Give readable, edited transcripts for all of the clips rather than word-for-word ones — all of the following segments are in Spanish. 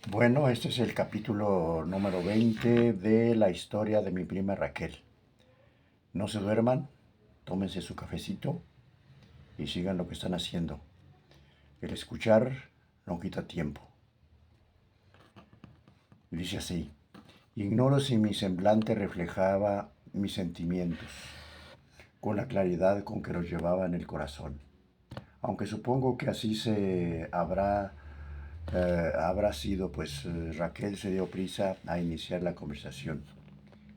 Bueno, este es el capítulo número 20 de la historia de mi prima Raquel. No se duerman, tómense su cafecito y sigan lo que están haciendo. El escuchar no quita tiempo. Y dice así, ignoro si mi semblante reflejaba mis sentimientos con la claridad con que los llevaba en el corazón. Aunque supongo que así habrá sido, pues Raquel se dio prisa a iniciar la conversación,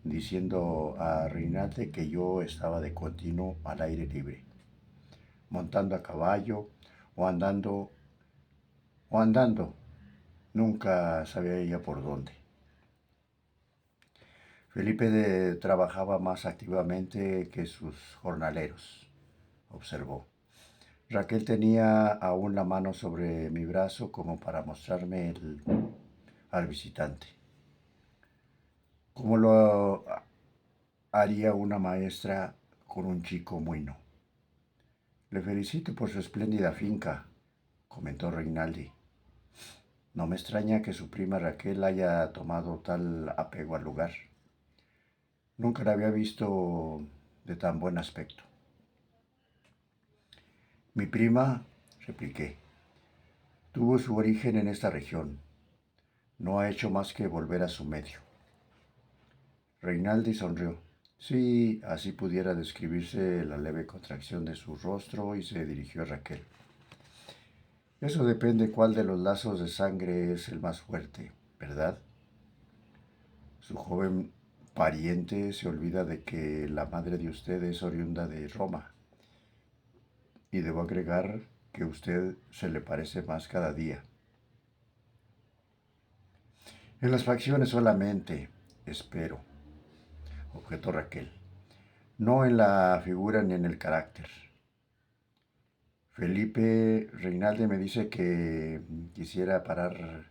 diciendo a Reinalde que yo estaba de continuo al aire libre, montando a caballo o andando, o andando, nunca sabía ella por dónde. Trabajaba más activamente que sus jornaleros, observó. Raquel tenía aún la mano sobre mi brazo como para mostrarme al visitante, como lo haría una maestra con un chico muy no. Le felicito por su espléndida finca, comentó Reinaldi. No me extraña que su prima Raquel haya tomado tal apego al lugar. Nunca la había visto de tan buen aspecto. Mi prima, repliqué, tuvo su origen en esta región. No ha hecho más que volver a su medio. Reinaldi sonrió. Sí, así pudiera describirse la leve contracción de su rostro y se dirigió a Raquel. Eso depende cuál de los lazos de sangre es el más fuerte, ¿verdad? Su joven pariente se olvida de que la madre de usted es oriunda de Roma. Y debo agregar que usted se le parece más cada día. En las facciones solamente, espero, objetó Raquel. No en la figura ni en el carácter. Felipe Reinalde me dice que quisiera parar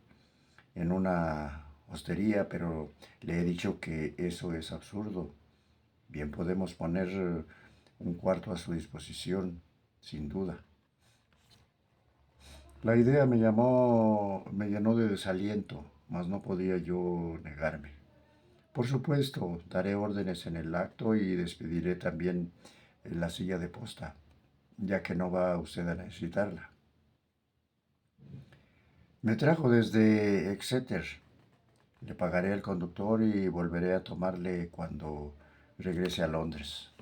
en una hostería, pero le he dicho que eso es absurdo. Bien podemos poner un cuarto a su disposición, sin duda. La idea me llenó de desaliento, mas no podía yo negarme. Por supuesto, daré órdenes en el acto y despediré también la silla de posta, ya que no va usted a necesitarla. Me trajo desde Exeter. Le pagaré al conductor y volveré a tomarle cuando regrese a Londres.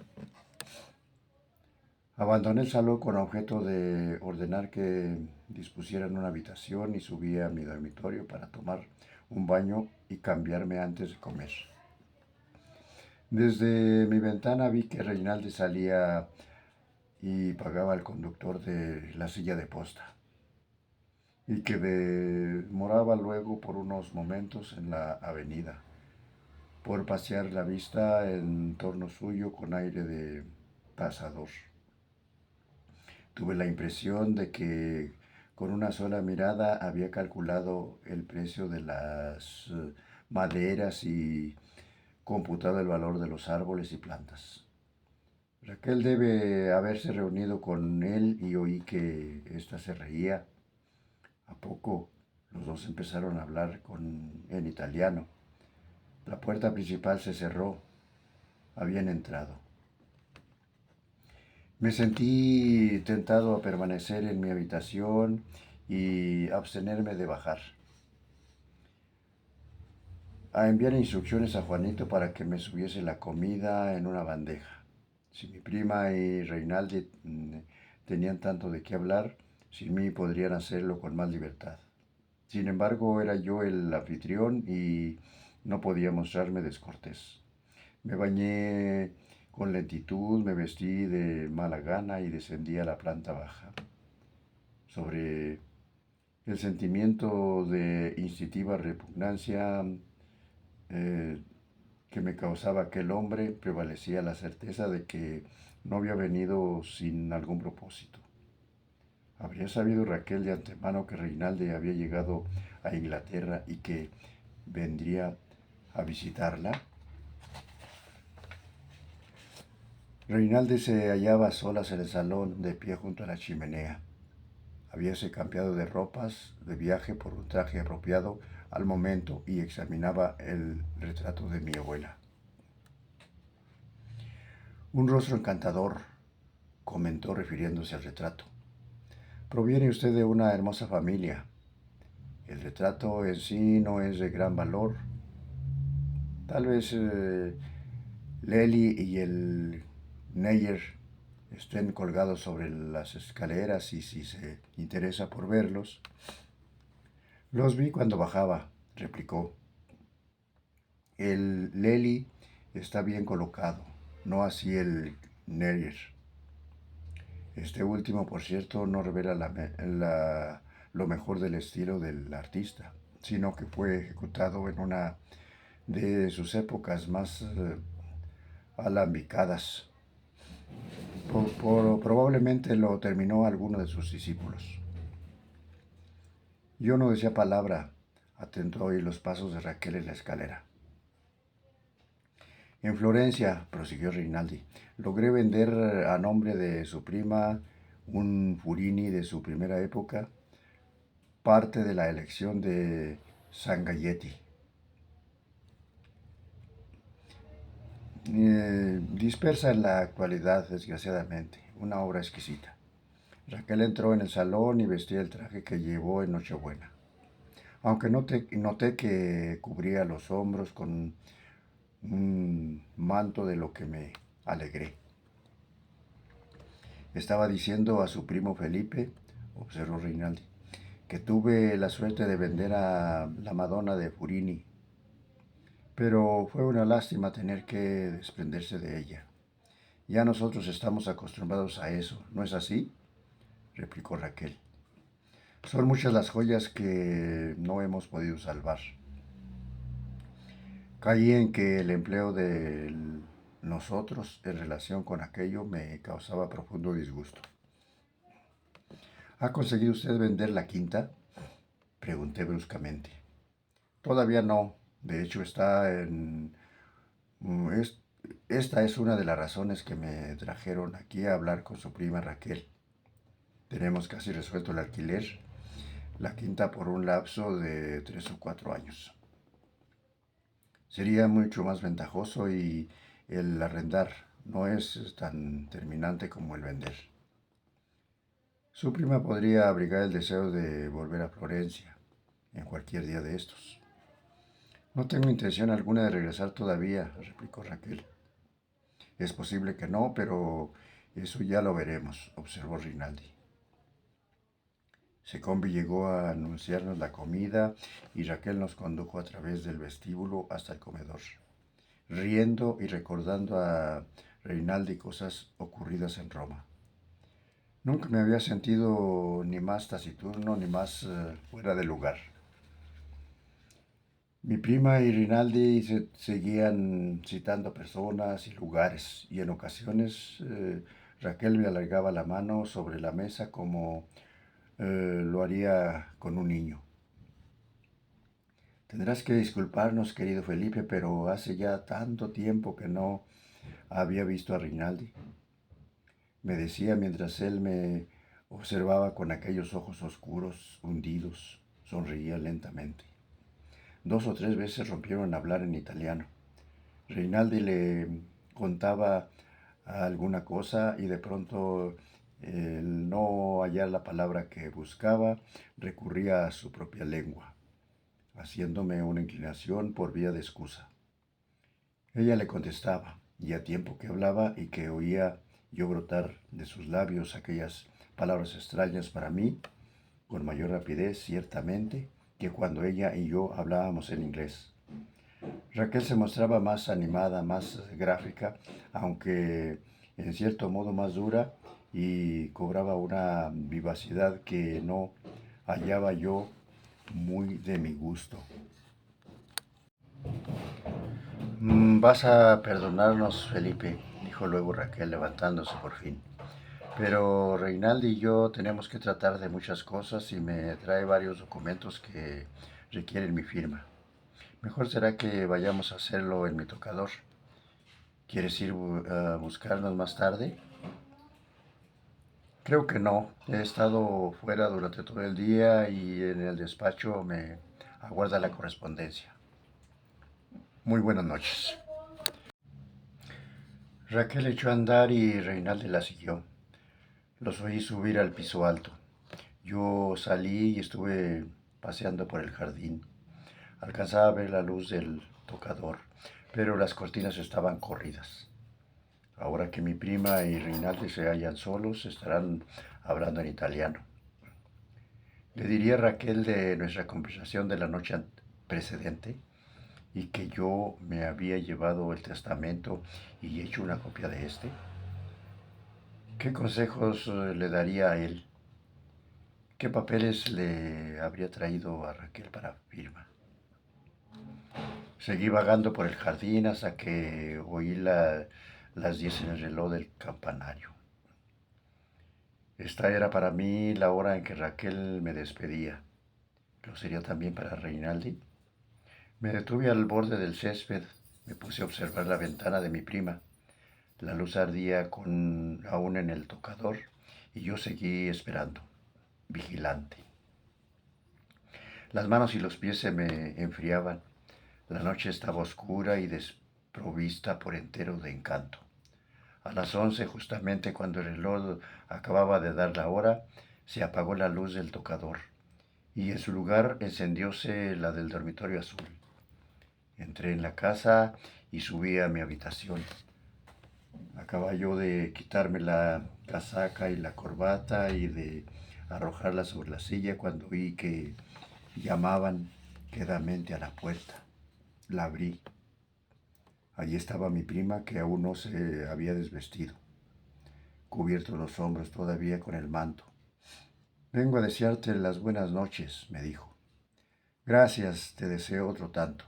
Abandoné el salón con objeto de ordenar que dispusieran una habitación y subí a mi dormitorio para tomar un baño y cambiarme antes de comer. Desde mi ventana vi que Reinaldi salía y pagaba al conductor de la silla de posta y que demoraba luego por unos momentos en la avenida, por pasear la vista en torno suyo con aire de pasador. Tuve la impresión de que con una sola mirada había calculado el precio de las maderas y computado el valor de los árboles y plantas. Raquel debe haberse reunido con él y oí que ésta se reía. A poco los dos empezaron a hablar en italiano. La puerta principal se cerró. Habían entrado. Me sentí tentado a permanecer en mi habitación y abstenerme de bajar, a enviar instrucciones a Juanito para que me subiese la comida en una bandeja. Si mi prima y Reinaldi tenían tanto de qué hablar, sin mí podrían hacerlo con más libertad. Sin embargo, era yo el anfitrión y no podía mostrarme descortés. Me bañé con lentitud, me vestí de mala gana y descendí a la planta baja. Sobre el sentimiento de instintiva repugnancia eh, que me causaba aquel hombre, prevalecía la certeza de que no había venido sin algún propósito. Habría sabido Raquel de antemano que Reinalde había llegado a Inglaterra y que vendría a visitarla. Reinalde se hallaba a solas en el salón, de pie junto a la chimenea. Habíase cambiado de ropas de viaje por un traje apropiado al momento y examinaba el retrato de mi abuela. Un rostro encantador, comentó refiriéndose al retrato. Proviene usted de una hermosa familia. El retrato en sí no es de gran valor. Tal vez Lely y el Neyer estén colgados sobre las escaleras y si se interesa por verlos. Los vi cuando bajaba, replicó. El Lely está bien colocado, no así el Neyer. Este último, por cierto, no revela lo mejor del estilo del artista, sino que fue ejecutado en una de sus épocas más alambicadas. Probablemente lo terminó alguno de sus discípulos. Yo no decía palabra, atento a oír los pasos de Raquel en la escalera. En Florencia, prosiguió Rinaldi, logré vender a nombre de su prima un Furini de su primera época, parte de la elección de Sangalletti. Dispersa en la actualidad, desgraciadamente, una obra exquisita. Raquel entró en el salón y vestía el traje que llevó en Nochebuena, aunque noté que cubría los hombros con un manto de lo que me alegré. Estaba diciendo a su primo Felipe, observó Rinaldi, que tuve la suerte de vender a la Madonna de Furini, pero fue una lástima tener que desprenderse de ella. Ya nosotros estamos acostumbrados a eso, ¿no es así?, replicó Raquel. Son muchas las joyas que no hemos podido salvar. Caí en que el empleo de nosotros en relación con aquello me causaba profundo disgusto. ¿Ha conseguido usted vender la quinta?, pregunté bruscamente. Todavía no. De hecho, esta es una de las razones que me trajeron aquí a hablar con su prima Raquel. Tenemos casi resuelto el alquiler, la quinta por un lapso de 3 o 4 años. Sería mucho más ventajoso y el arrendar no es tan terminante como el vender. Su prima podría abrigar el deseo de volver a Florencia en cualquier día de estos. No tengo intención alguna de regresar todavía, replicó Raquel. Es posible que no, pero eso ya lo veremos, observó Rinaldi. Secombi llegó a anunciarnos la comida y Raquel nos condujo a través del vestíbulo hasta el comedor, riendo y recordando a Rinaldi cosas ocurridas en Roma. Nunca me había sentido ni más taciturno ni más fuera de lugar. Mi prima y Rinaldi seguían citando personas y lugares y en ocasiones Raquel me alargaba la mano sobre la mesa como lo haría con un niño. Tendrás que disculparnos, querido Felipe, pero hace ya tanto tiempo que no había visto a Rinaldi, me decía mientras él me observaba con aquellos ojos oscuros, hundidos, sonreía lentamente. 2 o 3 veces rompieron a hablar en italiano. Rinaldi le contaba alguna cosa y de pronto, el no hallar la palabra que buscaba, recurría a su propia lengua, haciéndome una inclinación por vía de excusa. Ella le contestaba, y a tiempo que hablaba y que oía yo brotar de sus labios aquellas palabras extrañas para mí, con mayor rapidez, ciertamente, que cuando ella y yo hablábamos en inglés. Raquel se mostraba más animada, más gráfica, aunque en cierto modo más dura, y cobraba una vivacidad que no hallaba yo muy de mi gusto. Vas a perdonarnos, Felipe, dijo luego Raquel levantándose por fin. Pero Reinaldi y yo tenemos que tratar de muchas cosas y me trae varios documentos que requieren mi firma. Mejor será que vayamos a hacerlo en mi tocador. ¿Quieres ir a buscarnos más tarde? Creo que no. He estado fuera durante todo el día y en el despacho me Aguarda la correspondencia. Muy buenas noches. Raquel echó a andar y Reinaldo la siguió. Los oí subir al piso alto. Yo salí y estuve paseando por el jardín. Alcanzaba a ver la luz del tocador, pero las cortinas estaban corridas. Ahora que mi prima y Reinaldo se hallan solos, estarán hablando en italiano. Le diría a Raquel de nuestra conversación de la noche precedente y que yo me había llevado el testamento y hecho una copia de este. ¿Qué consejos le daría a él? ¿Qué papeles le habría traído a Raquel para firma? Seguí vagando por el jardín hasta que oí las 10 en el reloj del campanario. Esta era para mí la hora en que Raquel me despedía. ¿Lo sería también para Reinaldi? Me detuve al borde del césped, me puse a observar la ventana de mi prima. La luz ardía aún en el tocador y yo seguí esperando, vigilante. Las manos y los pies se me enfriaban. La noche estaba oscura y desprovista por entero de encanto. A las 11, justamente cuando el reloj acababa de dar la hora, se apagó la luz del tocador y en su lugar encendióse la del dormitorio azul. Entré en la casa y subí a mi habitación. Acababa yo de quitarme la casaca y la corbata y de arrojarla sobre la silla cuando oí que llamaban quedamente a la puerta. La abrí. Allí estaba mi prima que aún no se había desvestido, cubiertos los hombros todavía con el manto. Vengo a desearte las buenas noches, me dijo. Gracias, te deseo otro tanto.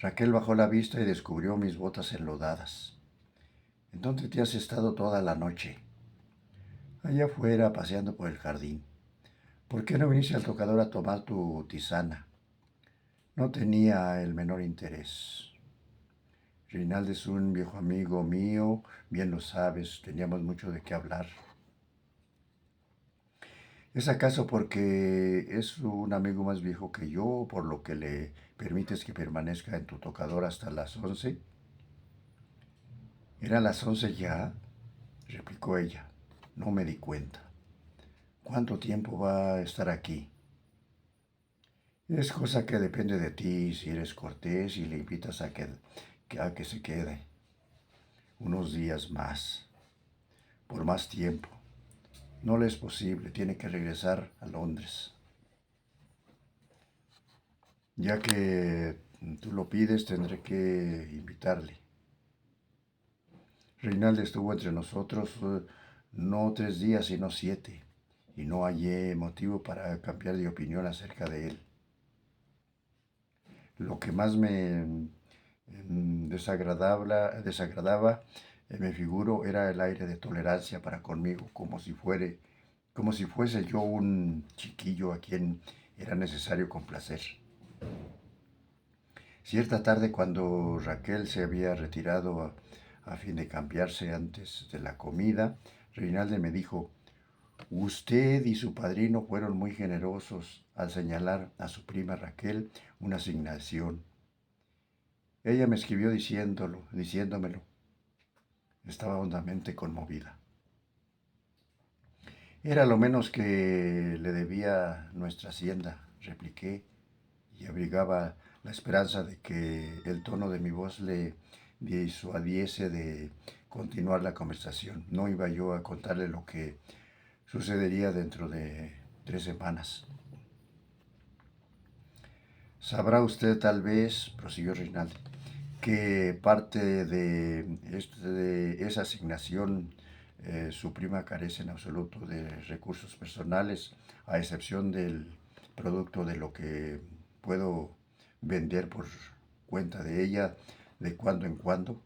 Raquel bajó la vista y descubrió mis botas enlodadas. ¿En dónde te has estado toda la noche? Allá afuera, paseando por el jardín. ¿Por qué no viniste al tocador a tomar tu tisana? No tenía el menor interés. Reinaldo es un viejo amigo mío, bien lo sabes, teníamos mucho de qué hablar. ¿Es acaso porque es un amigo más viejo que yo, por lo que le permites que permanezca en tu tocador hasta las 11? ¿Eran las 11 ya? Replicó ella. No me di cuenta. ¿Cuánto tiempo va a estar aquí? Es cosa que depende de ti si eres cortés y le invitas a que se quede unos días más, por más tiempo. No le es posible, tiene que regresar a Londres. Ya que tú lo pides, tendré que invitarle. Reinaldo estuvo entre nosotros no 3 días, sino 7, y no hallé motivo para cambiar de opinión acerca de él. Lo que más me desagradaba, me figuro, era el aire de tolerancia para conmigo, como si fuese yo un chiquillo a quien era necesario complacer. Cierta tarde, cuando Raquel se había retirado a fin de cambiarse antes de la comida, Reinaldo me dijo: Usted y su padrino fueron muy generosos al señalar a su prima Raquel una asignación. Ella me escribió diciéndomelo. Estaba hondamente conmovida. Era lo menos que le debía nuestra hacienda, repliqué, y abrigaba la esperanza de que el tono de mi voz le disuadiese de continuar la conversación. No iba yo a contarle lo que sucedería dentro de 3 semanas. Sabrá usted tal vez, prosiguió Rinaldi, que parte de esa asignación su prima carece en absoluto de recursos personales, a excepción del producto de lo que puedo vender por cuenta de ella de cuando en cuando.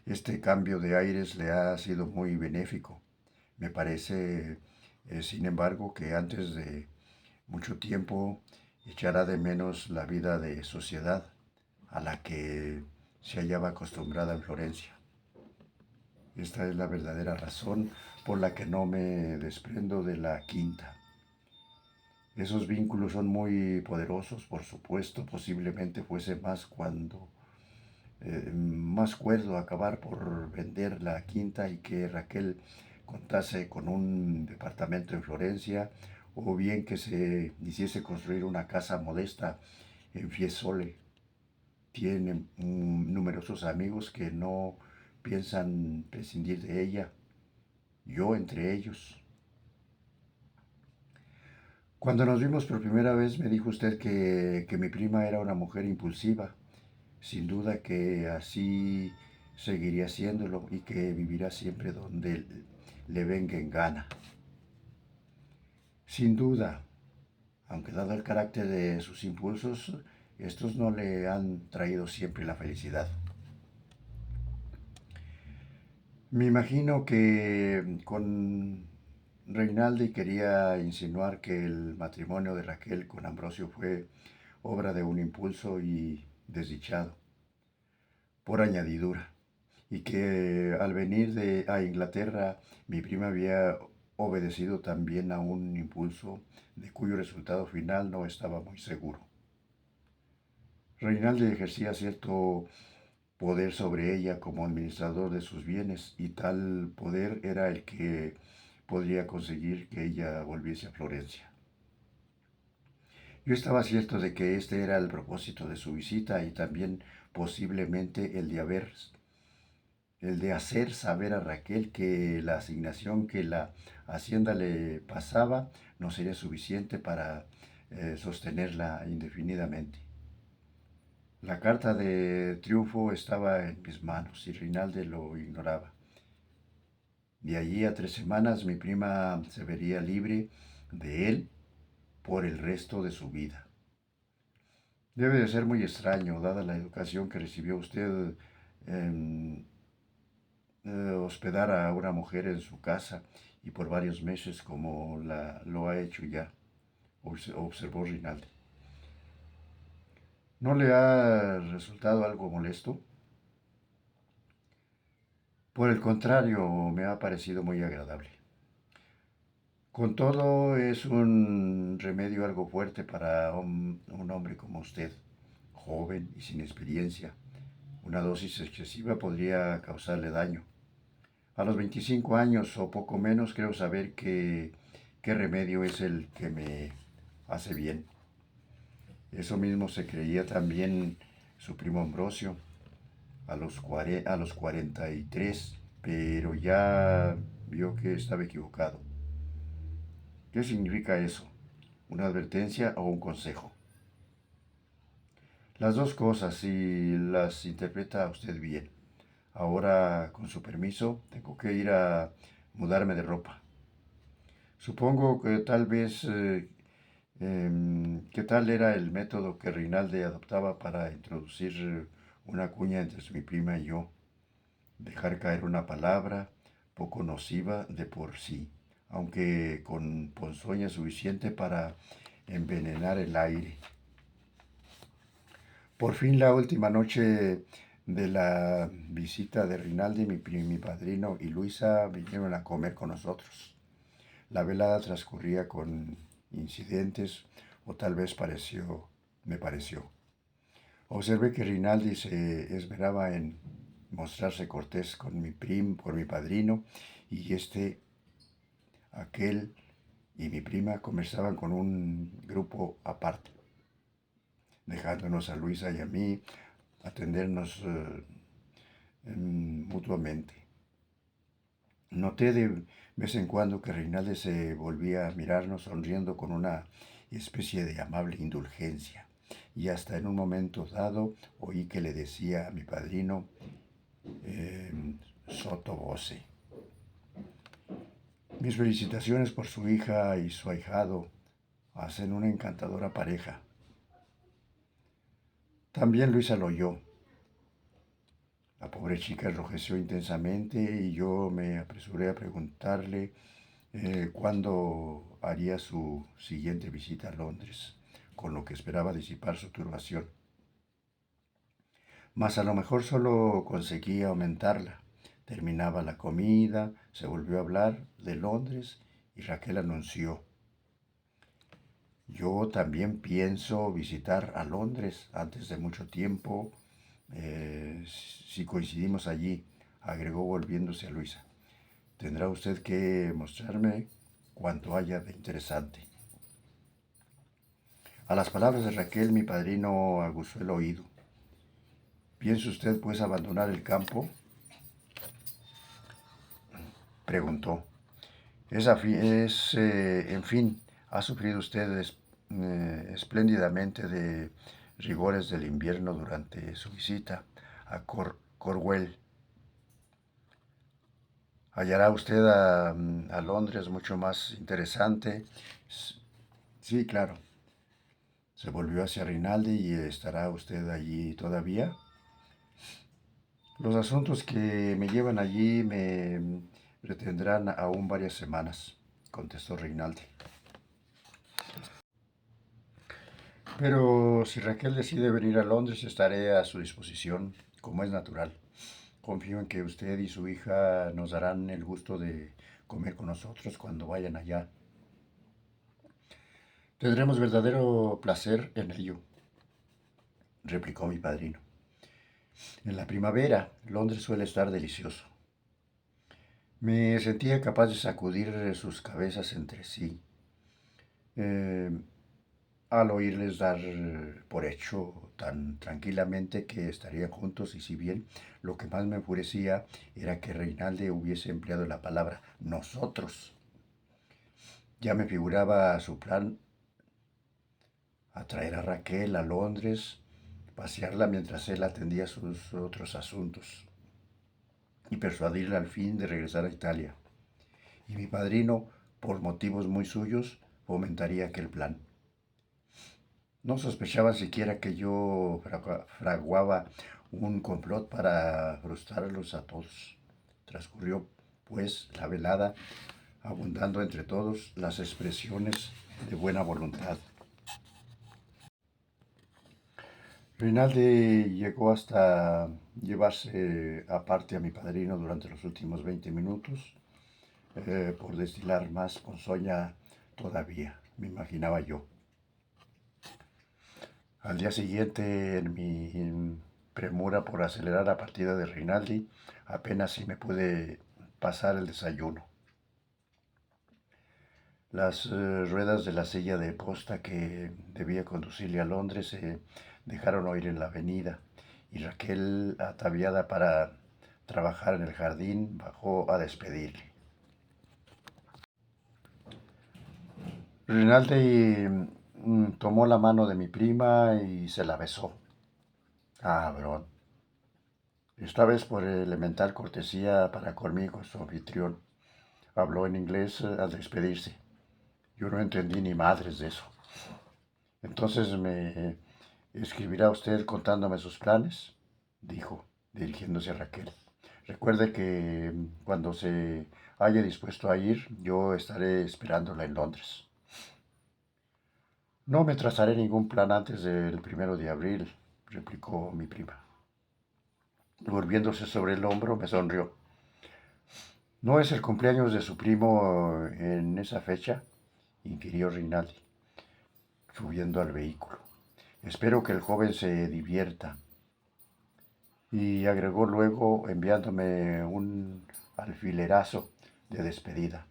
Este cambio de aires le ha sido muy benéfico. Me parece, sin embargo, que antes de mucho tiempo echará de menos la vida de sociedad a la que se hallaba acostumbrada en Florencia. Esta es la verdadera razón por la que no me desprendo de la quinta. Esos vínculos son muy poderosos, por supuesto, posiblemente fuese más cuerdo acabar por vender la quinta y que Raquel contase con un departamento en Florencia, o bien que se hiciese construir una casa modesta en Fiesole. Tiene numerosos amigos que no piensan prescindir de ella, yo entre ellos. Cuando nos vimos por primera vez me dijo usted que mi prima era una mujer impulsiva, sin duda que así seguiría siéndolo y que vivirá siempre donde le venga en gana. Sin duda, aunque dado el carácter de sus impulsos, estos no le han traído siempre la felicidad. Me imagino que con Reinaldi quería insinuar que el matrimonio de Raquel con Ambrosio fue obra de un impulso y desdichado, por añadidura, y que al venir a Inglaterra mi prima había obedecido también a un impulso de cuyo resultado final no estaba muy seguro. Reinaldi ejercía cierto poder sobre ella como administrador de sus bienes y tal poder era el que podría conseguir que ella volviese a Florencia. Yo estaba cierto de que este era el propósito de su visita y también posiblemente el de hacer saber a Raquel que la asignación que la hacienda le pasaba no sería suficiente para sostenerla indefinidamente. La carta de triunfo estaba en mis manos y Rinaldi lo ignoraba. De allí a 3 semanas mi prima se vería libre de él por el resto de su vida. Debe de ser muy extraño, dada la educación que recibió usted, en hospedar a una mujer en su casa y por varios meses como lo ha hecho ya, observó Rinaldi. ¿No le ha resultado algo molesto? Por el contrario, me ha parecido muy agradable. Con todo, es un remedio algo fuerte para un hombre como usted, joven y sin experiencia. Una dosis excesiva podría causarle daño. A los 25 años o poco menos creo saber qué remedio es el que me hace bien. Eso mismo se creía también su primo Ambrosio a los 43, pero ya vio que estaba equivocado. ¿Qué significa eso? ¿Una advertencia o un consejo? Las dos cosas, y las interpreta usted bien. Ahora, con su permiso, tengo que ir a mudarme de ropa. Supongo que tal vez, ¿qué tal era el método que Reinaldi adoptaba para introducir una cuña entre mi prima y yo? Dejar caer una palabra poco nociva de por sí, aunque con ponzoña suficiente para envenenar el aire. Por fin la última noche de la visita de Rinaldi, mi padrino y Luisa vinieron a comer con nosotros. La velada transcurría con incidentes, o tal vez me pareció. Observé que Rinaldi se esmeraba en mostrarse cortés por mi padrino, y aquel y mi prima conversaban con un grupo aparte, dejándonos a Luisa y a mí atendernos mutuamente. Noté de vez en cuando que Reinaldi se volvía a mirarnos sonriendo con una especie de amable indulgencia, y hasta en un momento dado oí que le decía a mi padrino sotto voce: mis felicitaciones por su hija y su ahijado, hacen una encantadora pareja. También Luisa lo oyó. La pobre chica enrojeció intensamente y yo me apresuré a preguntarle cuándo haría su siguiente visita a Londres, con lo que esperaba disipar su turbación. Mas a lo mejor solo conseguía aumentarla. Terminaba la comida, se volvió a hablar de Londres y Raquel anunció: Yo también pienso visitar a Londres antes de mucho tiempo, si coincidimos allí, agregó volviéndose a Luisa. Tendrá usted que mostrarme cuanto haya de interesante. A las palabras de Raquel, mi padrino aguzó el oído. ¿Piensa usted pues abandonar el campo? Preguntó. En fin, ha sufrido usted espléndidamente de rigores del invierno durante su visita a Cornwall. Hallará usted a Londres mucho más interesante. Sí, claro. Se volvió hacia Rinaldi y estará usted allí todavía. Los asuntos que me llevan allí me retendrán aún varias semanas, contestó Rinaldi. Pero si Raquel decide venir a Londres, estaré a su disposición, como es natural. Confío en que usted y su hija nos darán el gusto de comer con nosotros cuando vayan allá. Tendremos verdadero placer en ello, replicó mi padrino. En la primavera, Londres suele estar delicioso. Me sentía capaz de sacudir sus cabezas entre sí, eh, al oírles dar por hecho tan tranquilamente que estarían juntos, y si bien lo que más me enfurecía era que Reinalde hubiese empleado la palabra nosotros. Ya me figuraba su plan: atraer a Raquel a Londres, pasearla mientras él atendía sus otros asuntos y persuadirla al fin de regresar a Italia. Y mi padrino, por motivos muy suyos, fomentaría aquel plan. No sospechaban siquiera que yo fraguaba un complot para frustrarlos a todos. Transcurrió, pues, la velada, abundando entre todos las expresiones de buena voluntad. Rinaldi llegó hasta llevarse aparte a mi padrino durante los últimos 20 minutos, por destilar más ponzoña todavía, me imaginaba yo. Al día siguiente, en mi premura por acelerar la partida de Rinaldi, apenas si me pude pasar el desayuno. Las ruedas de la silla de posta que debía conducirle a Londres se dejaron oír en la avenida, y Raquel, ataviada para trabajar en el jardín, bajó a despedirle. Rinaldi tomó la mano de mi prima y se la besó. Ah, bro. Esta vez por elemental cortesía para conmigo, su anfitrión. Habló en inglés al despedirse. Yo no entendí ni madres de eso. Entonces me escribirá usted contándome sus planes, dijo, dirigiéndose a Raquel. Recuerde que cuando se haya dispuesto a ir, yo estaré esperándola en Londres. No me trazaré ningún plan antes del 1 de abril, replicó mi prima. Volviéndose sobre el hombro, me sonrió. ¿No es el cumpleaños de su primo en esa fecha?, inquirió Rinaldi, subiendo al vehículo. Espero que el joven se divierta. Y agregó luego, enviándome un alfilerazo de despedida.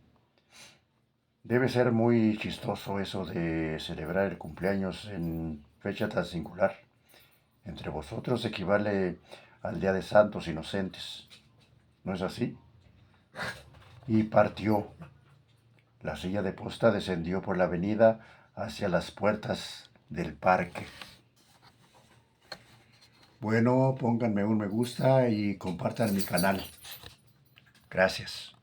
Debe ser muy chistoso eso de celebrar el cumpleaños en fecha tan singular. Entre vosotros equivale al Día de Santos Inocentes. ¿No es así? Y partió. La silla de posta descendió por la avenida hacia las puertas del parque. Bueno, pónganme un me gusta y compartan mi canal. Gracias.